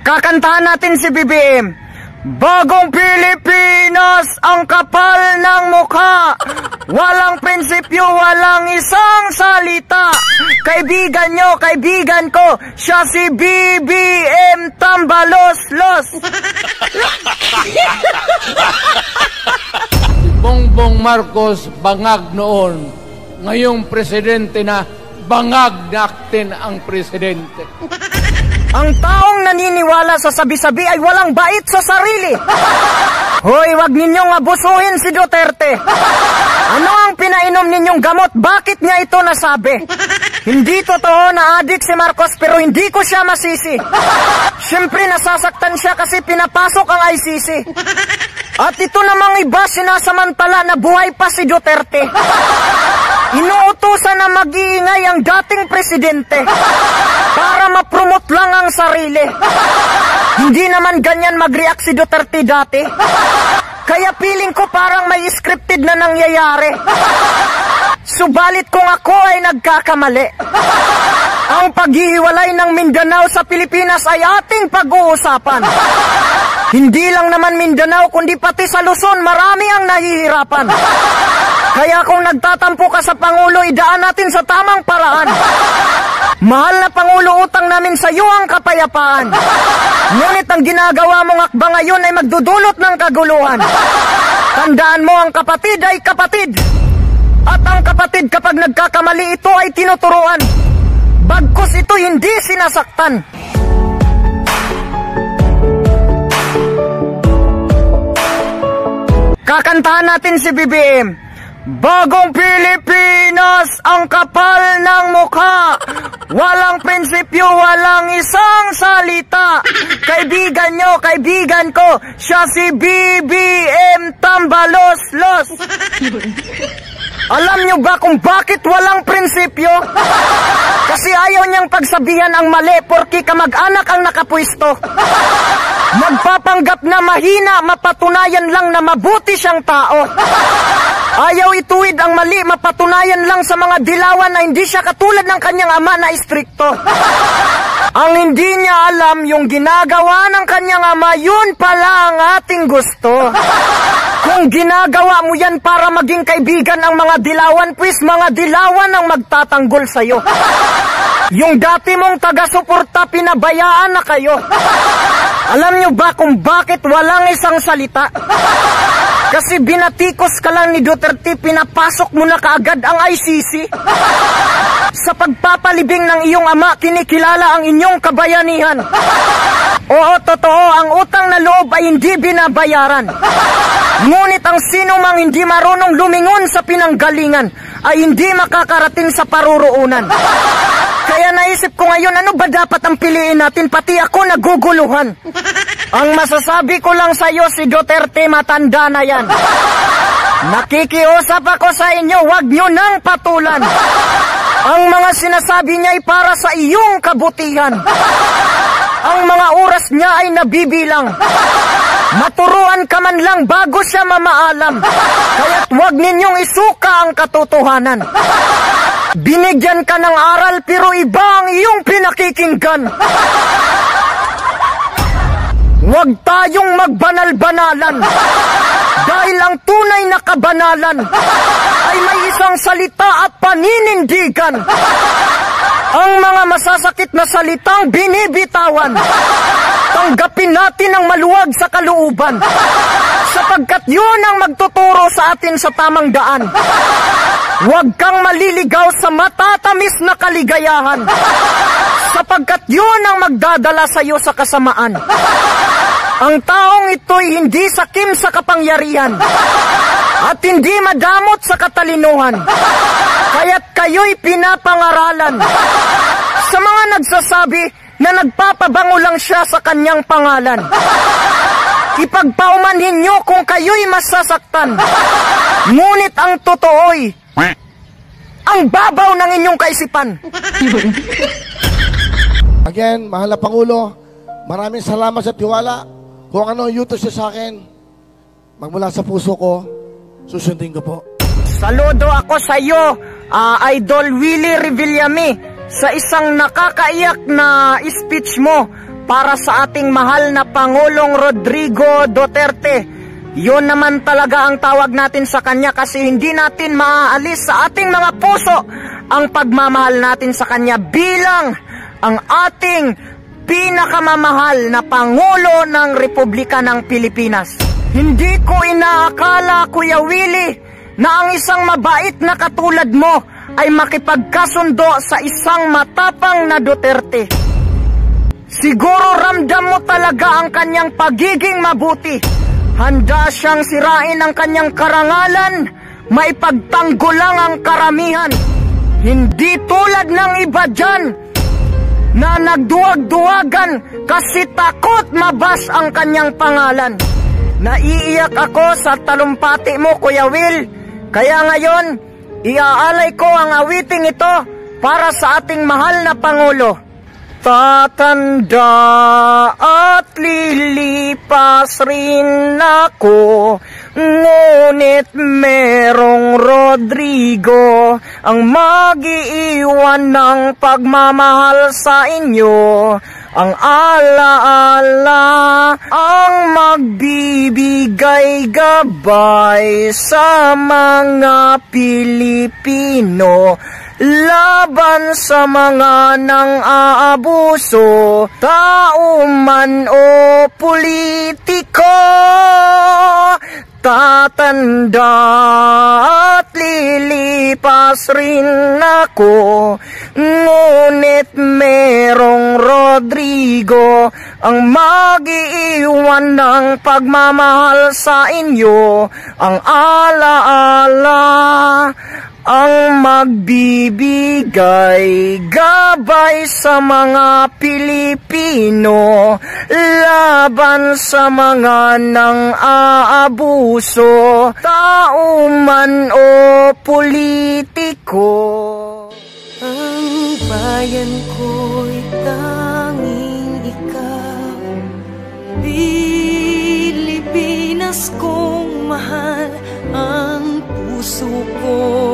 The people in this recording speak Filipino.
Kakantahan natin si BBM. Bagong Pilipinas, ang kapal ng mukha. Walang prinsipyo, walang isang salita. Kaibigan nyo, kaibigan ko, siya si BBM Tambalos-los. Bongbong Marcos bangag noon. Ngayong presidente na, bangag natin ang presidente. Ang taong naniniwala sa sabi-sabi ay walang bait sa sarili. Hoy, wag ninyong abusuhin si Duterte. Ano ang pinainom ninyong gamot? Bakit niya ito nasabi? Hindi totoo na adik si Marcos pero hindi ko siya masisi. Siyempre nasasaktan siya kasi pinapasok ang ICC. At ito namang iba sinasamantala na buhay pa si Duterte. Inuutusan na mag-iingay ang dating presidente para ma-promote lang ang sarili. Hindi naman ganyan mag-react si Duterte dati. Kaya feeling ko parang may scripted na nangyayari. Subalit kung ako ay nagkakamali, ang paghihiwalay ng Mindanao sa Pilipinas ay ating pag-uusapan. Hindi lang naman Mindanao kundi pati sa Luzon marami ang nahihirapan. Kaya kung nagtatampo ka sa Pangulo, idaan natin sa tamang paraan. Mahal na Pangulo, utang namin sa iyo ang kapayapaan. Ngunit ang ginagawa mong akba ngayon ay magdudulot ng kaguluhan. Tandaan mo, ang kapatid ay kapatid. At ang kapatid kapag nagkakamali, ito ay tinuturuan. Bagkus ito hindi sinasaktan. Kakantahan natin si BBM. Bagong Pilipinas, ang kapal ng mukha. Walang prinsipyo, walang isang salita. Kaibigan nyo, kaibigan ko, siya si BBM Tambalos-los. Alam nyo ba kung bakit walang prinsipyo? Kasi ayaw niyang pagsabihan ang mali porki kamag-anak ang nakapwisto. Nagpapanggap na mahina, mapatunayan lang na mabuti siyang tao. Ayaw ituwid ang mali, mapatunayan lang sa mga dilawan na hindi siya katulad ng kanyang ama na istrikto. Ang hindi niya alam, yung ginagawa ng kanyang ama, yun pala ang ating gusto. Kung ginagawa mo yan para maging kaibigan ang mga dilawan, pues mga dilawan ang magtatanggol sa'yo. Yung dati mong taga-suporta, pinabayaan na kayo. Alam nyo ba kung bakit walang isang salita? Kasi binatikos ka lang ni Duterte, pinapasok mo na kaagad ang ICC. Sa pagpapalibing ng iyong ama, kinikilala ang inyong kabayanihan. Oo, totoo, ang utang na loob ay hindi binabayaran. Ngunit ang sino mang hindi marunong lumingon sa pinanggalingan ay hindi makakarating sa paruroonan. Kaya naisip ko ngayon, ano ba dapat ang piliin natin? Pati ako naguguluhan. Ang masasabi ko lang sa iyo, si Duterte matanda na yan. Nakikiusap ako sa inyo, wag nyo nang patulan. Ang mga sinasabi niya ay para sa iyong kabutihan. Ang mga oras niya ay nabibilang. Maturuan ka man lang bago siya mamaalam. Kaya't wag ninyong isuka ang katotohanan. Binigyan ka ng aral pero iba ang iyong pinakikinggan. Huwag tayong magbanal-banalan. Dahil ang tunay na kabanalan ay may isang salita at paninindigan. Ang mga masasakit na salitang binibitawan, tanggapin natin ang maluwag sa kalooban, sapagkat yun ang magtuturo sa atin sa tamang daan. Huwag kang maliligaw sa matatamis na kaligayahan, sapagkat yun ang magdadala sa iyo sa kasamaan. Ang taong ito'y hindi sakim sa kapangyarihan at hindi madamot sa katalinuhan, kaya't kayo'y pinapangaralan. Sa mga nagsasabi na nagpapabango lang siya sa kanyang pangalan, ipagpaumanhin nyo kung kayo'y masasaktan. Ngunit ang totoo'y ang babaw ng inyong kaisipan. Again, mahal na Pangulo, maraming salamat sa tiwala. Kung ano yutos siya sa akin, magmula sa puso ko, susundin ko po. Saludo ako sa iyo, Idol Willie Revillame, sa isang nakakaiyak na speech mo para sa ating mahal na Pangulong Rodrigo Duterte. Yun naman talaga ang tawag natin sa kanya kasi hindi natin maaalis sa ating mga puso ang pagmamahal natin sa kanya bilang ang ating pinakamamahal na Pangulo ng Republika ng Pilipinas. Hindi ko inaakala, Kuya Willie, na ang isang mabait na katulad mo ay makipagkasundo sa isang matapang na Duterte. Siguro ramdam mo talaga ang kanyang pagiging mabuti. Handa siyang sirain ang kanyang karangalan, maipagtanggol lang ang karamihan. Hindi tulad ng iba dyan na nagduwag-duwagan kasi takot mabas ang kanyang pangalan. Naiiyak ako sa talumpati mo, Kuya Will. Kaya ngayon, iaalay ko ang awiting ito para sa ating mahal na Pangulo. Tatanda at lilipas rin ako, ngunit merong Rodrigo ang mag-iiwan ng pagmamahal sa inyo. Ang alaala ang magbibigay gabay sa mga Pilipino laban sa mga nang-aabuso, tao man o politiko. Tatanda at lilipas rin ako, ngunit merong Rodrigo ang mag-iiwan ng pagmamahal sa inyo. Ang alaala ang magbibigay gabay sa mga Pilipino laban sa mga nang-aabuso, tao man o politiko. Ang bayan ko'y tanging ikaw, Pilipinas kong mahal, ang puso ko